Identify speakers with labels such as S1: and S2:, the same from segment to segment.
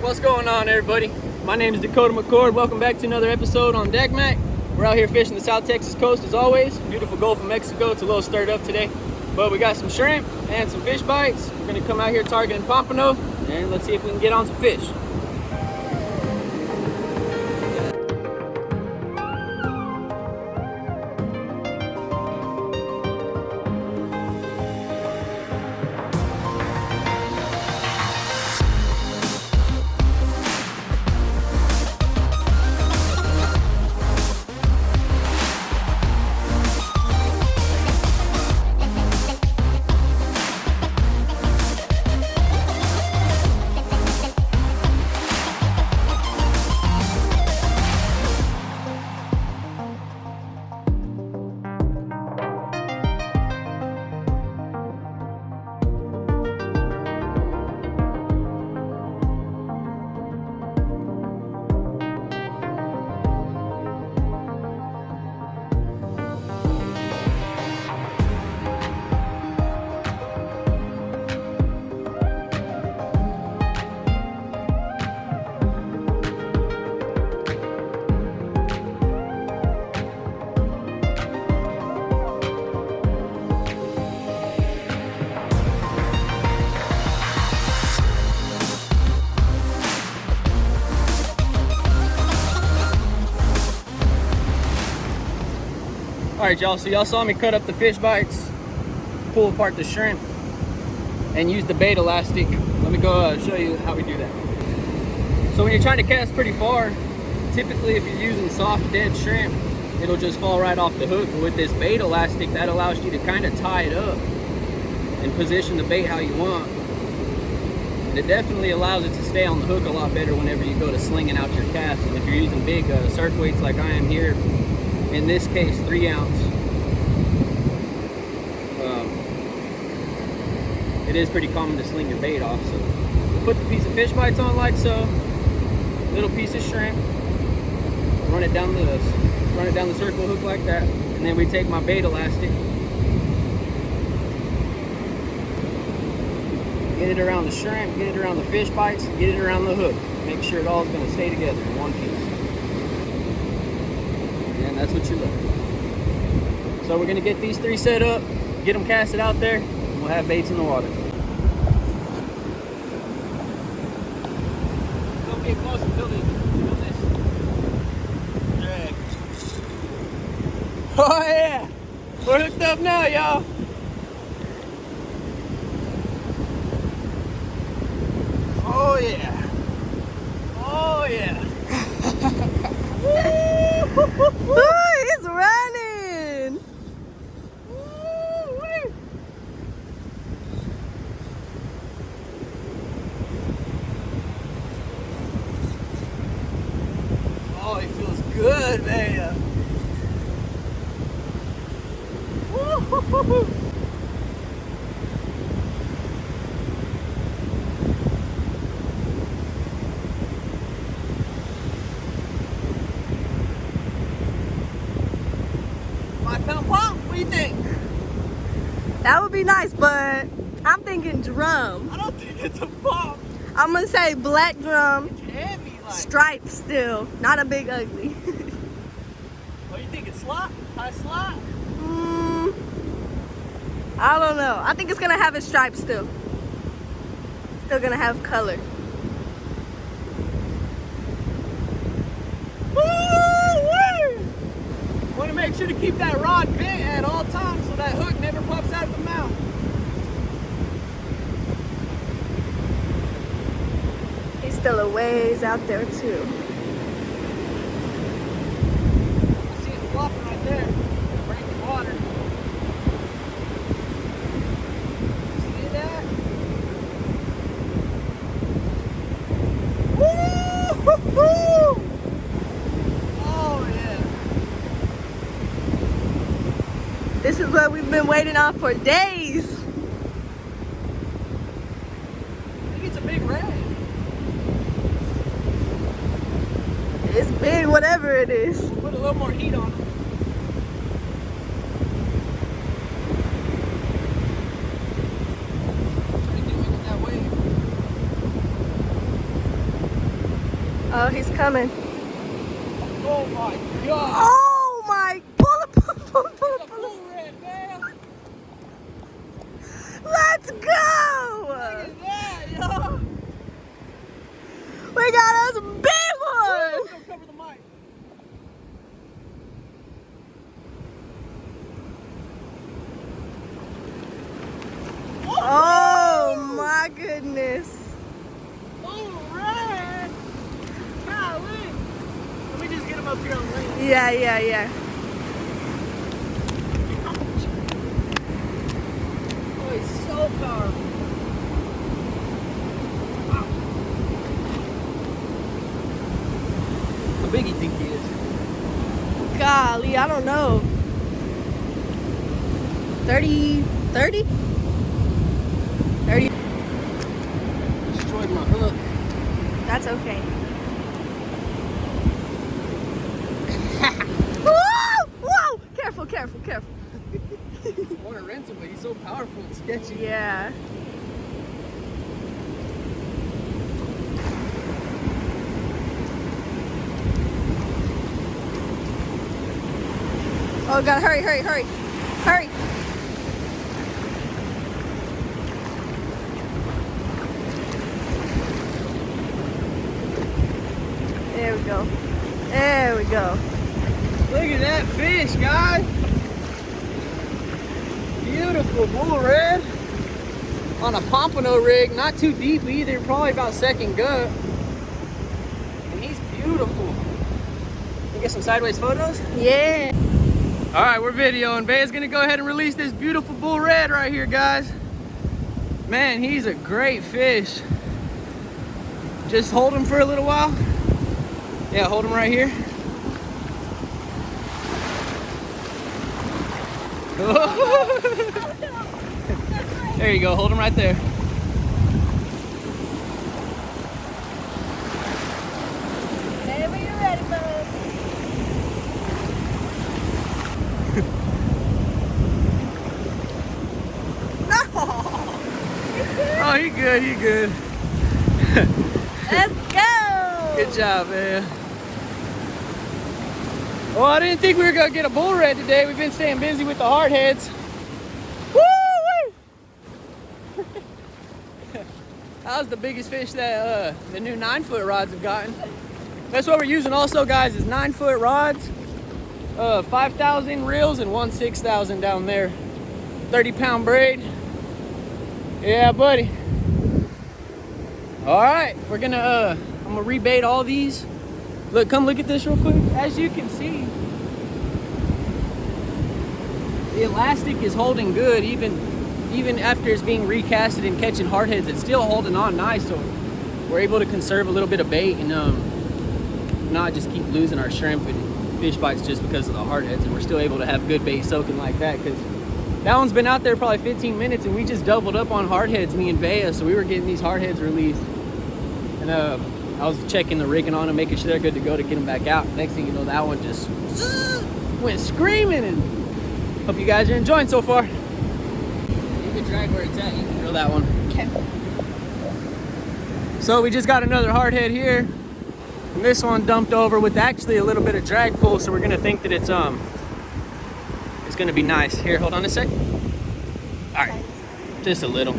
S1: What's going on, everybody? My name is Dakota McCord. Welcome back to another episode on Deck Mac. We're out here fishing the South Texas coast as always. Beautiful Gulf of Mexico. It's a little stirred up today, but we got some shrimp and some fish bites. We're gonna come out here targeting Pompano and let's see if we can get on some fish. Alright y'all, so y'all saw me cut up the fish bites, pull apart the shrimp, and use the bait elastic. Let me go show you how we do that. So when you're trying to cast pretty far, typically if you're using soft dead shrimp, it'll just fall right off the hook. But with this bait elastic, that allows you to kind of tie it up and position the bait how you want. And it definitely allows it to stay on the hook a lot better whenever you go to slinging out your cast. And if you're using big surf weights like I am here, in this case 3 ounce, it is pretty common to sling your bait off. So we'll put the piece of fish bites on like so, little piece of shrimp, run it down the circle hook like that, and then we take my bait elastic, get it around the shrimp, get it around the fish bites, get it around the hook. Make sure it all is going to stay together in one piece. And that's what you're looking for. So we're going to get these 3 set up, get them casted out there, and we'll have baits in the water. Don't get close until this. Drag. Oh yeah! We're hooked up now, y'all. Oh yeah. Oh yeah.
S2: Ooh, he's running!
S1: Woo-wee. Oh, he feels good, man. Woo-hoo-hoo-hoo. Pomp, what do you think?
S2: That would be nice, but I'm thinking drum.
S1: I don't think it's a pomp.
S2: I'm gonna say black drum,
S1: It's heavy, like.
S2: striped still, not a big ugly.
S1: What do you think? It's slot? High slot?
S2: I don't know. I think it's gonna have a stripe still. Still gonna have color.
S1: Want to make sure to keep that rod bent at all times so that hook never pops out of the mouth.
S2: He's still a ways out there too.
S1: I see it flopping right there. Breaking water. See that? Woo-hoo-hoo! Oh yeah.
S2: This is what we've been waiting on for days.
S1: I think it's a big red.
S2: It's big, whatever it is.
S1: Put a little more heat on it.
S2: coming.
S1: Oh my God.
S2: Oh my! Pull it, pull it, pull it, pull it, pull it.
S1: Bull red, man.
S2: Let's go!
S1: Look at that, yo.
S2: We got us a big one!
S1: Woo, cover the mic.
S2: Oh my goodness.
S1: Bull red. Golly. Let me just get him up here on lane.
S2: Yeah, yeah, yeah.
S1: Oh, he's so powerful. Wow. How big you think he is?
S2: Golly, I don't know. 30? 30? 30?
S1: Destroyed my hook.
S2: That's okay. Whoa! Whoa! Careful, careful, careful.
S1: I want to rinse him, but he's so powerful and sketchy.
S2: Yeah. Oh God, hurry, hurry, hurry. Hurry. There we go. There we go.
S1: Look at that fish, guys. Beautiful bull red on a Pompano rig, not too deep either, probably about second gut. And he's beautiful. You get some sideways photos?
S2: Yeah.
S1: All right, we're videoing. Baya's gonna go ahead and release this beautiful bull red right here, guys. Man, he's a great fish. Just hold him for a little while. Yeah, hold him right here. There you go, hold him right there.
S2: Whenever you're ready, bud.
S1: Oh, he good, he good.
S2: Let's go.
S1: Good job, man. Well, I didn't think we were gonna get a bull red today. We've been staying busy with the hardheads. Woo! That was the biggest fish that the new 9-foot rods have gotten. That's what we're using also, guys, is 9-foot rods. 5,000 reels and 6,000 down there. 30-pound braid. Yeah, buddy. All right, we're gonna, I'm gonna rebait all these. Look, come look at this real quick. As you can see, the elastic is holding good even after it's being recasted and catching hardheads. It's still holding on nice, so we're able to conserve a little bit of bait and not just keep losing our shrimp and fish bites just because of the hardheads. And we're still able to have good bait soaking like that, because that one's been out there probably 15 minutes and we just doubled up on hardheads, me and Bea, so we were getting these hardheads released. And I was checking the rigging on them, making sure they're good to go to get them back out. Next thing you know, that one just went screaming. And hope you guys are enjoying so far. You can drag where it's at. You can drill that one.
S2: Okay.
S1: So we just got another hardhead here. And this one dumped over with actually a little bit of drag pull, so we're gonna think that it's gonna be nice. Here, hold on a sec. All right, just a little.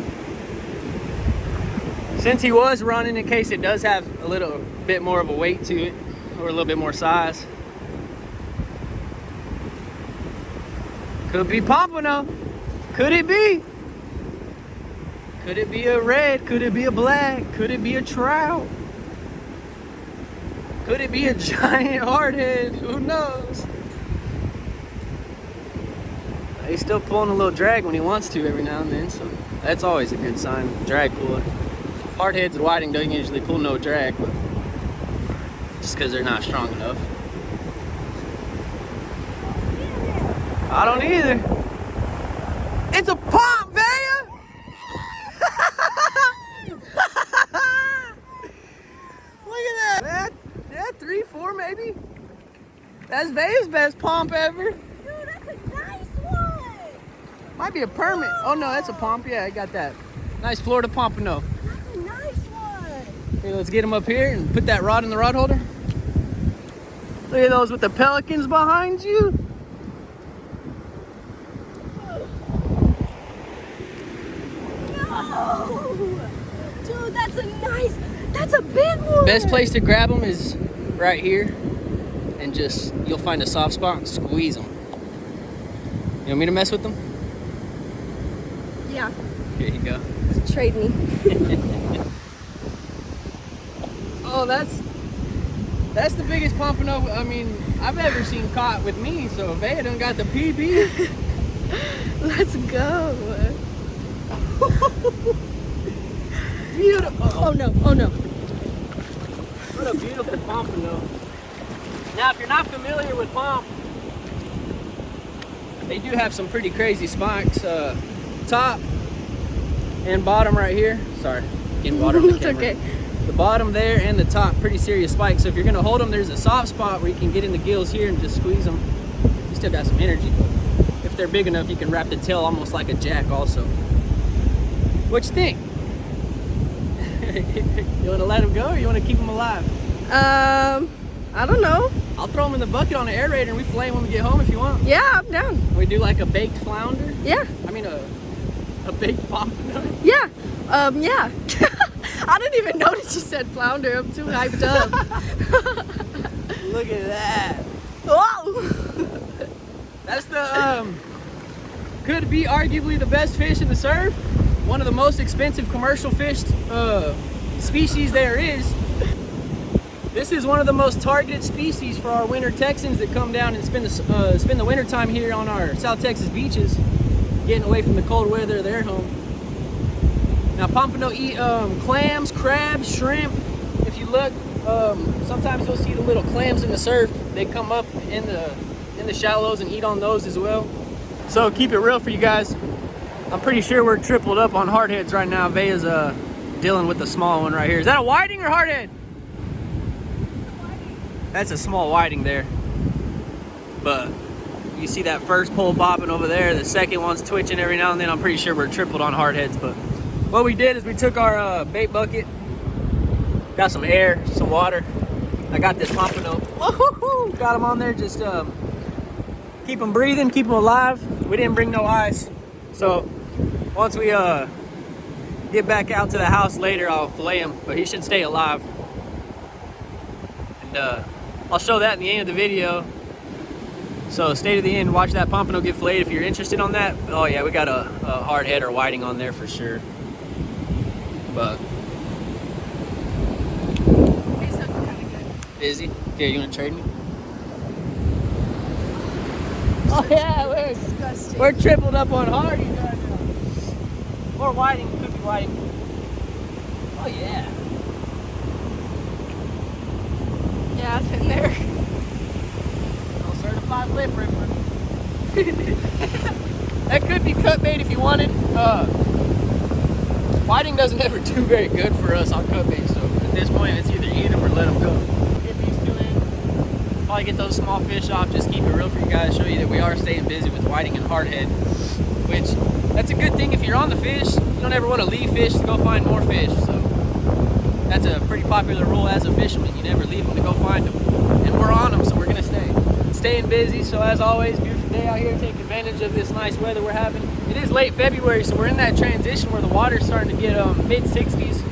S1: Since he was running, in case it does have a little bit more of a weight to it, or a little bit more size. Could be Pompano. Could it be? Could it be a red? Could it be a black? Could it be a trout? Could it be a giant hardhead? Who knows? He's still pulling a little drag when he wants to every now and then, so that's always a good sign. Drag pulling. Hardheads and whiting don't usually pull no drag, but just because they're not strong enough. I don't either. It's a Pomp, Bea! Look at that. That 3, 4 maybe. That's Bea's best Pomp ever.
S2: Dude, that's a nice one.
S1: Might be a permit. Oh no, that's a Pomp. Yeah, I got that. Nice Florida Pompano.
S2: That's a nice one.
S1: Here, let's get him up here and put that rod in the rod holder. Look at those with the pelicans behind you.
S2: No! Dude, that's a big one.
S1: Best place to grab them is right here. And just, you'll find a soft spot and squeeze them. You want me to mess with them?
S2: Yeah.
S1: Here you go.
S2: Trade me.
S1: Oh, that's the biggest pompano, I mean, I've ever seen caught with me, so Vea done got the PB.
S2: Let's go.
S1: Beautiful.
S2: Oh no, oh no.
S1: What a beautiful pompano. Now, if you're not familiar with Pomp, they do have some pretty crazy spikes. Top and bottom right here. Sorry, getting water on the camera.
S2: It's okay.
S1: The bottom there and the top, pretty serious spikes. So if you're gonna hold them, there's a soft spot where you can get in the gills here and just squeeze them. You still got some energy. If they're big enough, you can wrap the tail almost like a jack also. What you think? You wanna let them go or you wanna keep them alive?
S2: I don't know.
S1: I'll throw them in the bucket on the aerator and we flame when we get home if you want.
S2: Yeah, I'm down.
S1: We do like a baked flounder.
S2: Yeah.
S1: I mean a baked pompano.
S2: Yeah. Yeah. I didn't even notice you said flounder. I'm too hyped up.
S1: Look at that.
S2: Whoa.
S1: That's the could be arguably the best fish in the surf. One of the most expensive commercial fish species there is. This is one of the most targeted species for our winter Texans that come down and spend the winter time here on our South Texas beaches, getting away from the cold weather of their home. Now, pompano eat clams, crabs, shrimp. If you look, sometimes you'll see the little clams in the surf. They come up in the shallows and eat on those as well. So keep it real for you guys. I'm pretty sure we're tripled up on hardheads right now. Vea's dealing with the small one right here. Is that a whiting or hardhead? That's a small whiting there. But you see that first pole bobbing over there. The second one's twitching every now and then. I'm pretty sure we're tripled on hardheads. But what we did is we took our bait bucket, got some air, some water. I got this pompano. Woo-hoo-hoo! Got them on there. Just keep them breathing, keep them alive. We didn't bring no ice. So once we get back out to the house later, I'll fillet him. But he should stay alive. And I'll show that in the end of the video. So stay to the end, watch that pompano get filleted if you're interested on that. Oh yeah, we got a hard head or whiting on there for sure. But is he? Yeah, you wanna trade me? Oh yeah, we're tripled up on hardies right now. Or whiting, could be whiting. Oh yeah.
S2: Yeah, it's in there.
S1: No certified lip ripper. That could be cut bait if you wanted. Whiting doesn't ever do very good for us on cut bait, so at this point it's either eat them or let them go. Get these two in. Probably get those small fish off, just keep it real for you guys, show you that we are staying busy with whiting and hardhead, which that's a good thing if you're on the fish. You don't ever want to leave fish to go find more fish, so that's a pretty popular rule as a fisherman. You never leave them to go find them. And we're on them, so we're gonna staying busy. So as always, beautiful day out here. Take advantage of this nice weather we're having. It is late February, so we're in that transition where the water's starting to get mid-60s.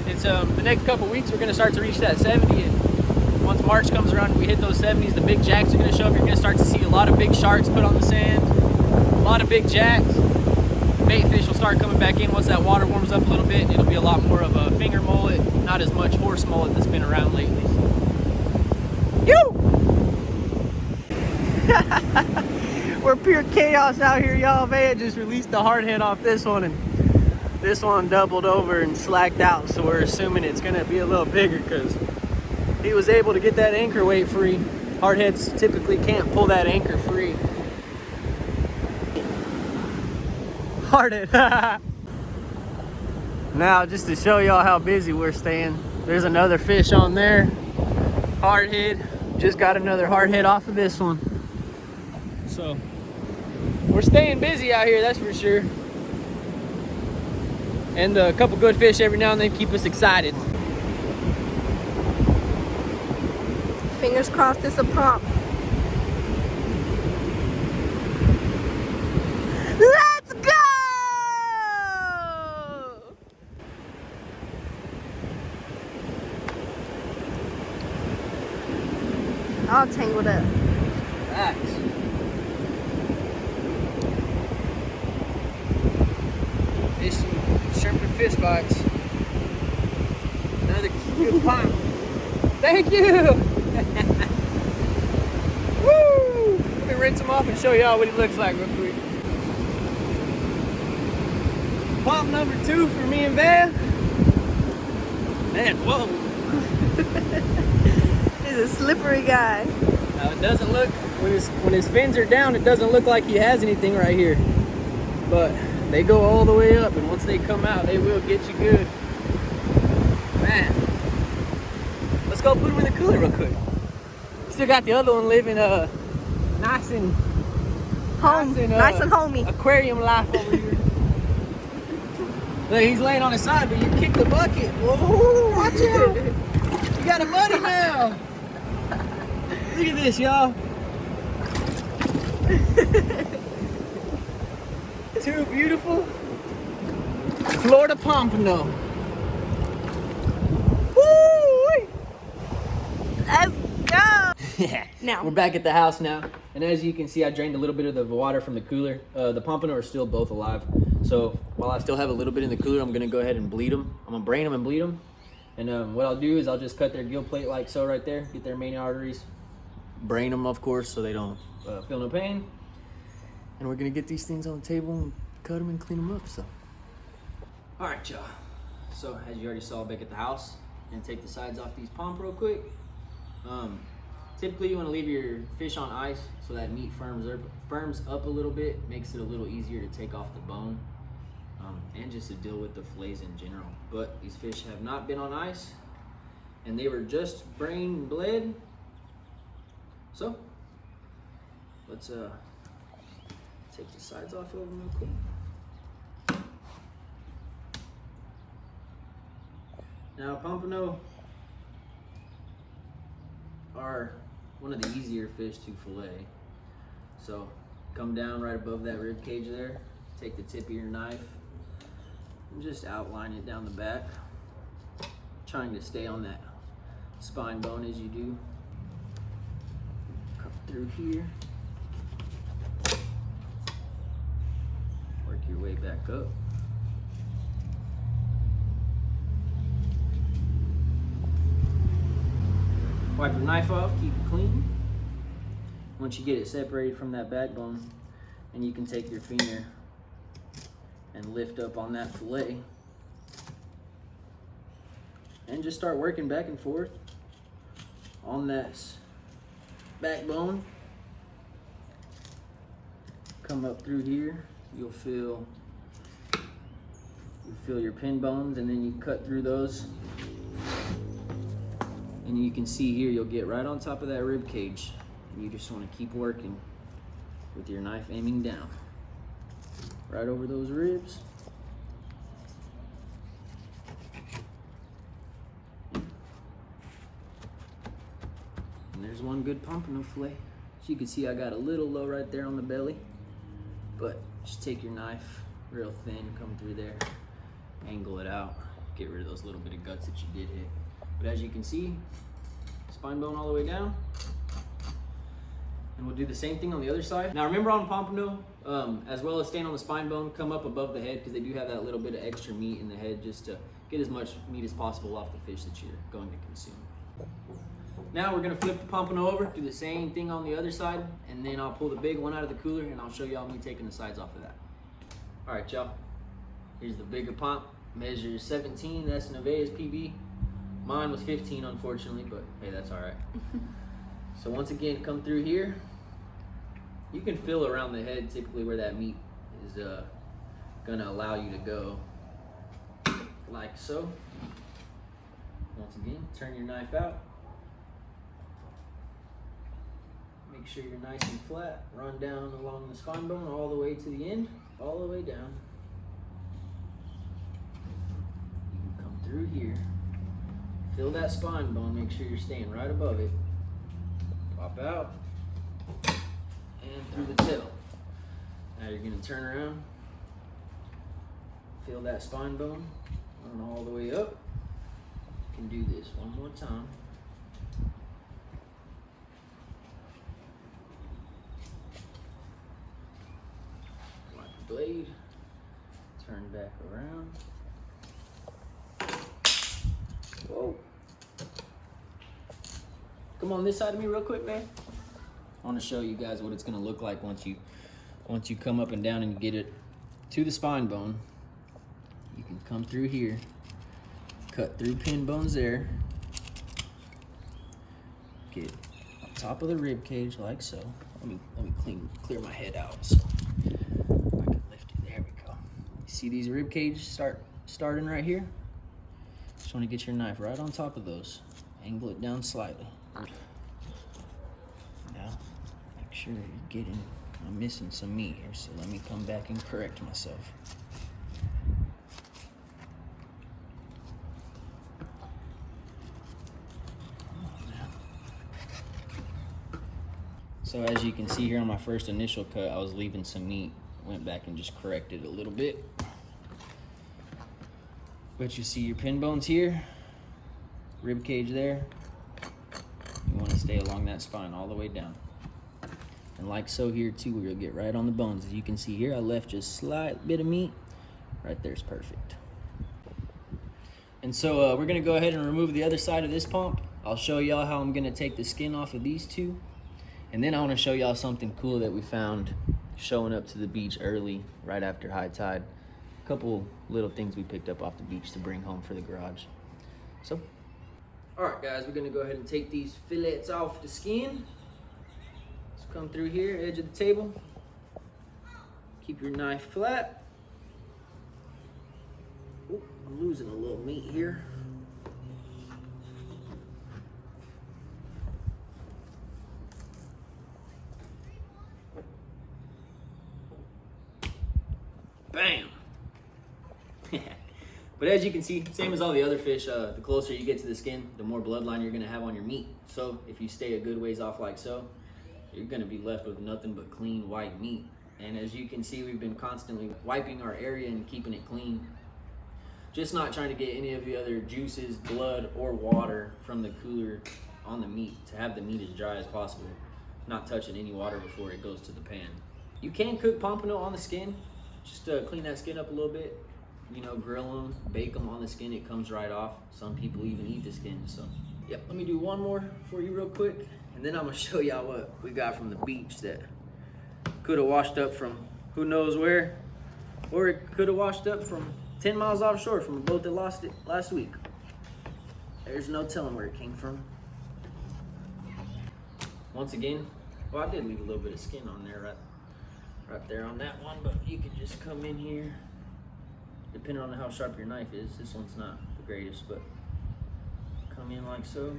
S1: It's the next couple weeks we're gonna start to reach that 70. And once March comes around and we hit those 70s, the big jacks are gonna show up. You're gonna start to see a lot of big sharks put on the sand, a lot of big jacks. Bait fish will start coming back in once that water warms up a little bit, and it'll be a lot more of a finger mullet, not as much horse mullet that's been around lately. We're pure chaos out here, y'all. Vea just released the hardhead off this one, and this one doubled over and slacked out, so we're assuming it's gonna be a little bigger because he was able to get that anchor weight free. Hardheads typically can't pull that anchor free. Hardhead. Now, just to show y'all how busy we're staying, there's another fish on there. Hardhead. Just got another hardhead off of this one. So, we're staying busy out here, that's for sure. And a couple good fish every now and then keep us excited.
S2: Fingers crossed it's a Pomp. Let's go! All tangled up.
S1: Facts. Fishing, shrimp and fish bites. Another cute Pomp. Thank you! Woo! Let me rinse him off and show y'all what he looks like real quick. Pomp number 2 for me and Van. Man, whoa.
S2: He's a slippery guy.
S1: Now it doesn't look, when his fins are down, it doesn't look like he has anything right here. But they go all the way up, and once they come out, they will get you good. Man. Let's go put him in the cooler real quick. Still got the other one living nice and
S2: Nice and homey.
S1: Aquarium life over here. Look, he's laying on his side, but you kick the bucket. Whoa, watch out. You got a buddy now. Look at this, y'all. 2 beautiful Florida Pompano. Woo!
S2: Let's go! Now.
S1: We're back at the house now, and as you can see, I drained a little bit of the water from the cooler. The Pompano are still both alive, so while I still have a little bit in the cooler, I'm gonna go ahead and bleed them. I'm gonna brain them and bleed them, and what I'll do is I'll just cut their gill plate like so right there, get their main arteries, brain them of course so they don't feel no pain, and we're gonna get these things on the table and cut them and clean them up. So, all right, y'all. So as you already saw back at the house, I'm gonna take the sides off these Pomp real quick. Typically you want to leave your fish on ice so that meat firms up a little bit, makes it a little easier to take off the bone, and just to deal with the fillets in general. But these fish have not been on ice, and they were just brain and bled. So let's take the sides off of them real quick. Now Pompano are one of the easier fish to fillet. So come down right above that rib cage there, take the tip of your knife and just outline it down the back, trying to stay on that spine bone as you do. Come through here, work your way back up. Wipe your knife off, keep it clean. Once you get it separated from that backbone, and you can take your finger and lift up on that fillet and just start working back and forth on that backbone. Come up through here, you'll feel your pin bones, and then you cut through those. And you can see here, you'll get right on top of that rib cage. And you just want to keep working with your knife aiming down. Right over those ribs. And there's one good Pompano fillet. As you can see, I got a little low right there on the belly. But just take your knife real thin, come through there, angle it out, get rid of those little bit of guts that you did hit. But as you can see, spine bone all the way down. And we'll do the same thing on the other side. Now remember on Pompano, as well as staying on the spine bone, come up above the head because they do have that little bit of extra meat in the head just to get as much meat as possible off the fish that you're going to consume. Now we're gonna flip the Pompano over, do the same thing on the other side, and then I'll pull the big one out of the cooler and I'll show y'all me taking the sides off of that. All right, y'all. Here's the bigger Pomp, measures 17, that's Nevaeh's PB. Mine was 15, unfortunately, but hey, that's all right. So once again, come through here. You can feel around the head, typically where that meat is gonna allow you to go, like so. Once again, turn your knife out. Make sure you're nice and flat. Run down along the spine bone all the way to the end, all the way down. You can come through here. Feel that spine bone, make sure you're staying right above it. pop out and through the tail. Now you're gonna turn around, feel that spine bone, run all the way up. You can do this one more time. Wipe the blade, turn back around. Whoa. Come on this side of me real quick, man. I want to show you guys what it's gonna look like once you come up and down and get it to the spine bone. You can come through here, cut through pin bones there, get on top of the rib cage like so. Let me clear my head out so I can lift it. There we go. You see these rib cage starting right here? Just want to get your knife right on top of those. Angle it down slightly. Now, make sure you're getting. I'm missing some meat here, so let me come back and correct myself. So as you can see here on my first initial cut, I was leaving some meat. Went back and just corrected a little bit. But you see your pin bones here, rib cage there. You want to stay along that spine all the way down. And like so here too, we'll get right on the bones. As you can see here, I left just a slight bit of meat. Right there's perfect. And so we're gonna go ahead and remove the other side of this pump. I'll show y'all how I'm gonna take the skin off of these two. And then I wanna show y'all something cool that we found showing up to the beach early, right after high tide. A couple little things we picked up off the beach to bring home for the garage. So, all right guys, we're gonna go ahead and take these fillets off the skin. So come through here, edge of the table. Keep your knife flat. Ooh, I'm losing a little meat here. Bam! But as you can see, same as all the other fish, the closer you get to the skin, the more bloodline you're gonna have on your meat. So if you stay a good ways off like so, you're gonna be left with nothing but clean white meat. And as you can see, we've been constantly wiping our area and keeping it clean. Just not trying to get any of the other juices, blood, or water from the cooler on the meat to have the meat as dry as possible. Not touching any water before it goes to the pan. You can cook pompano on the skin. Just clean that skin up a little bit, you know, grill them, bake them on the skin, it comes right off. Some people even eat the skin, so. Yep, let me do one more for you real quick, and then I'm gonna show y'all what we got from the beach that could have washed up from who knows where, or it could have washed up from 10 miles offshore from a boat that lost it last week. There's no telling where it came from. Once again, well, I did leave a little bit of skin on there, right there on that one, but you can just come in here, depending on how sharp your knife is. This one's not the greatest, but come in like so,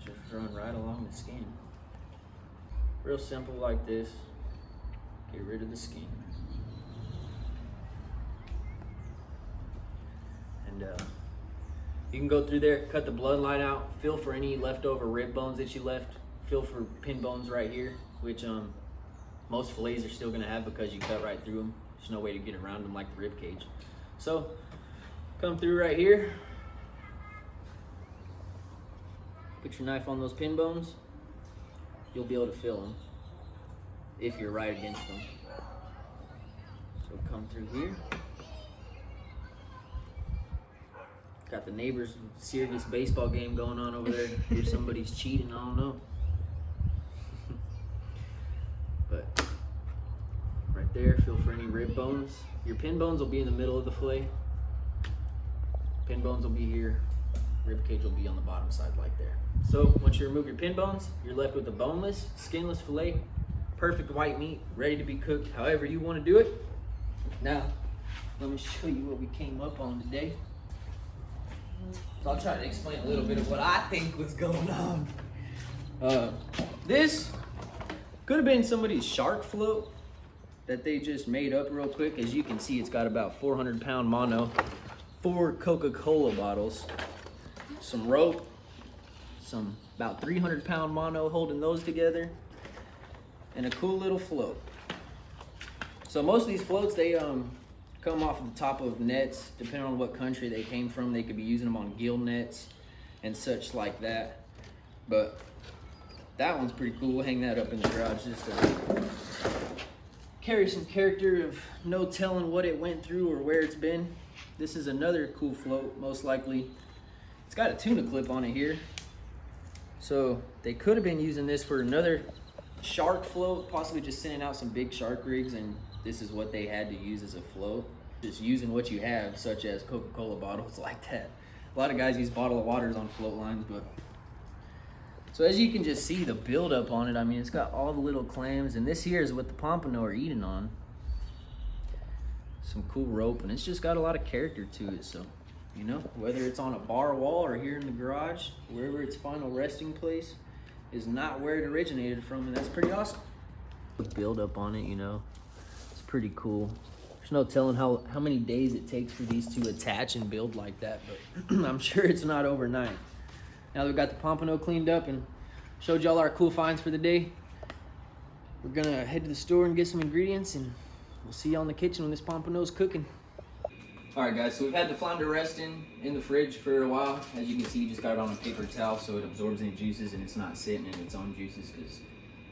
S1: just run right along the skin. Real simple like this. Get rid of the skin. And you can go through there, cut the bloodline out, feel for any leftover rib bones that you left, feel for pin bones right here, which most fillets are still gonna have because you cut right through them. There's no way to get around them like the rib cage. So, come through right here. Put your knife on those pin bones. You'll be able to feel them if you're right against them. So come through here. Got the neighbor's serious baseball game going on over there. If somebody's cheating, I don't know. But right there, feel for any rib bones. Your pin bones will be in the middle of the fillet. Pin bones will be here. Rib cage will be on the bottom side like there. So once you remove your pin bones, you're left with a boneless, skinless fillet. Perfect white meat, ready to be cooked however you want to do it. Now, let me show you what we came up on today. So I'll try to explain a little bit of what I think was going on. This could have been somebody's shark float that they just made up real quick. As you can see, it's got about 400-pound mono, 4 Coca-Cola bottles, some rope, some about 300-pound mono holding those together, and a cool little float. So most of these floats, they come off the top of nets. Depending on what country they came from, they could be using them on gill nets and such like that. But that one's pretty cool. We'll hang that up in the garage just to carry some character of no telling what it went through or where it's been. This is another cool float, most likely. It's got a tuna clip on it here. So they could have been using this for another shark float, possibly just sending out some big shark rigs, and this is what they had to use as a float. Just using what you have, such as Coca-Cola bottles like that. A lot of guys use bottle of waters on float lines, but so as you can just see the buildup on it, I mean, it's got all the little clams, and this here is what the Pompano are eating on. Some cool rope, and it's just got a lot of character to it. So, you know, whether it's on a bar wall or here in the garage, wherever its final resting place is not where it originated from, and that's pretty awesome. The buildup on it, you know, it's pretty cool. There's no telling how many days it takes for these to attach and build like that, but I'm sure it's not overnight. Now that we've got the Pompano cleaned up and showed y'all our cool finds for the day, we're gonna head to the store and get some ingredients, and we'll see y'all in the kitchen when this Pompano's cooking. All right, guys, so we've had the flounder resting in the fridge for a while. As you can see, you just got it on a paper towel so it absorbs any juices and it's not sitting in its own juices, because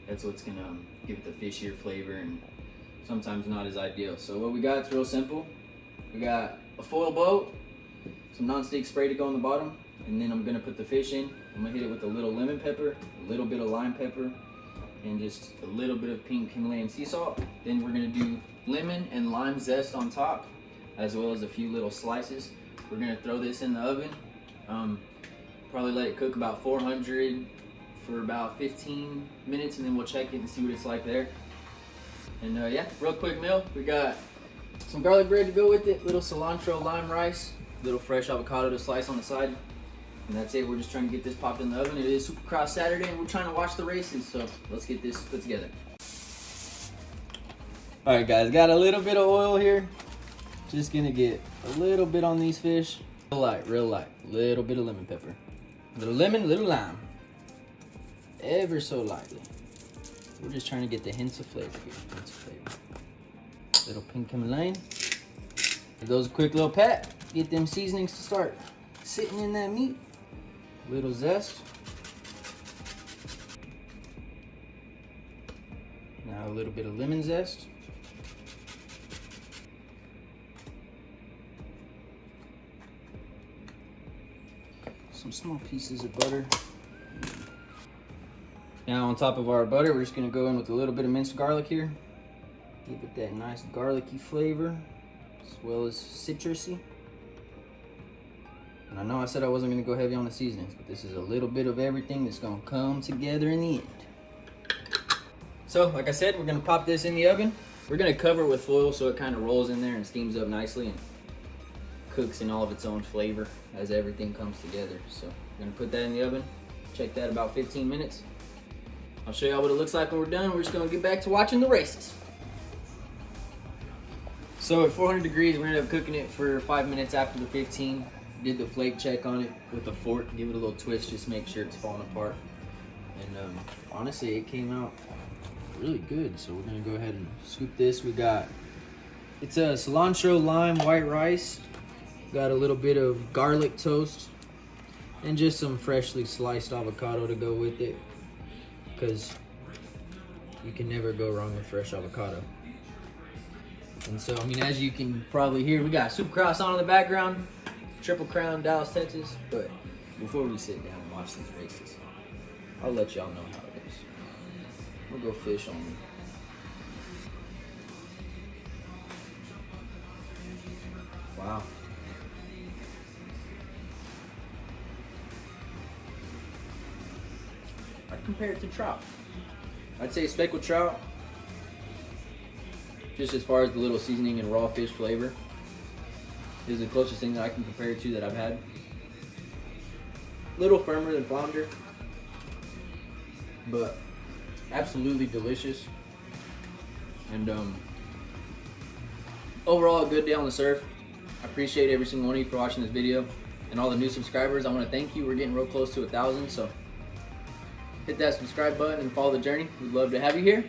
S1: that's what's gonna give it the fishier flavor and sometimes not as ideal. So what we got is real simple. We got a foil boat, some nonstick spray to go on the bottom, and then I'm gonna put the fish in. I'm gonna hit it with a little lemon pepper, a little bit of lime pepper, and just a little bit of pink Himalayan sea salt. Then we're gonna do lemon and lime zest on top, as well as a few little slices. We're gonna throw this in the oven. Probably let it cook about 400 for about 15 minutes, and then we'll check it and see what it's like there. And yeah, real quick meal. We got some garlic bread to go with it, little cilantro lime rice, little fresh avocado to slice on the side. And that's it. We're just trying to get this popped in the oven. It is Supercross Saturday, and we're trying to watch the races, so let's get this put together. All right, guys, got a little bit of oil here. Just gonna get a little bit on these fish. Real light. Little bit of lemon pepper. Little lemon, little lime. Ever so lightly. We're just trying to get the hints of flavor here. Little pink Himalayan. Give those a quick little pat. Get them seasonings to start sitting in that meat. Little zest. Now a little bit of lemon zest. Some small pieces of butter. Now on top of our butter, we're just gonna go in with a little bit of minced garlic here. Give it that nice garlicky flavor, as well as citrusy. And I know I said I wasn't gonna go heavy on the seasonings, but this is a little bit of everything that's gonna come together in the end. So, like I said, we're gonna pop this in the oven. We're gonna cover it with foil so it kind of rolls in there and steams up nicely and cooks in all of its own flavor as everything comes together. So, we're gonna put that in the oven. Check that about 15 minutes. I'll show y'all what it looks like when we're done. We're just gonna get back to watching the races. So at 400 degrees, we're gonna end up cooking it for 5 minutes after the 15. Did the flake check on it with a fork, give it a little twist, just make sure it's falling apart. And honestly, it came out really good. So we're gonna go ahead and scoop this. It's a cilantro lime white rice. Got a little bit of garlic toast and just some freshly sliced avocado to go with it, because you can never go wrong with fresh avocado. And so, I mean, as you can probably hear, we got Supercross on in the background, Triple Crown, Dallas, Texas. But before we sit down and watch these races, I'll let y'all know how it is. We'll go fish on me. Wow. I'd compare it to trout. I'd say speckled trout, just as far as the little seasoning and raw fish flavor, is the closest thing that I can compare it to that I've had. A little firmer than flounder, but absolutely delicious. And overall, a good day on the surf. I appreciate every single one of you for watching this video, and all the new subscribers. I want to thank you. We're getting real close to 1,000, so hit that subscribe button and follow the journey. We'd love to have you here.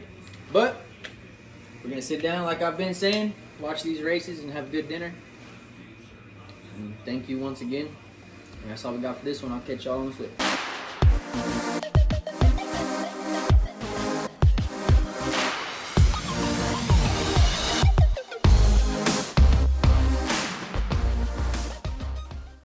S1: But we're gonna sit down, like I've been saying, watch these races and have a good dinner. And thank you once again. And that's all we got for this one. I'll catch y'all on the flip.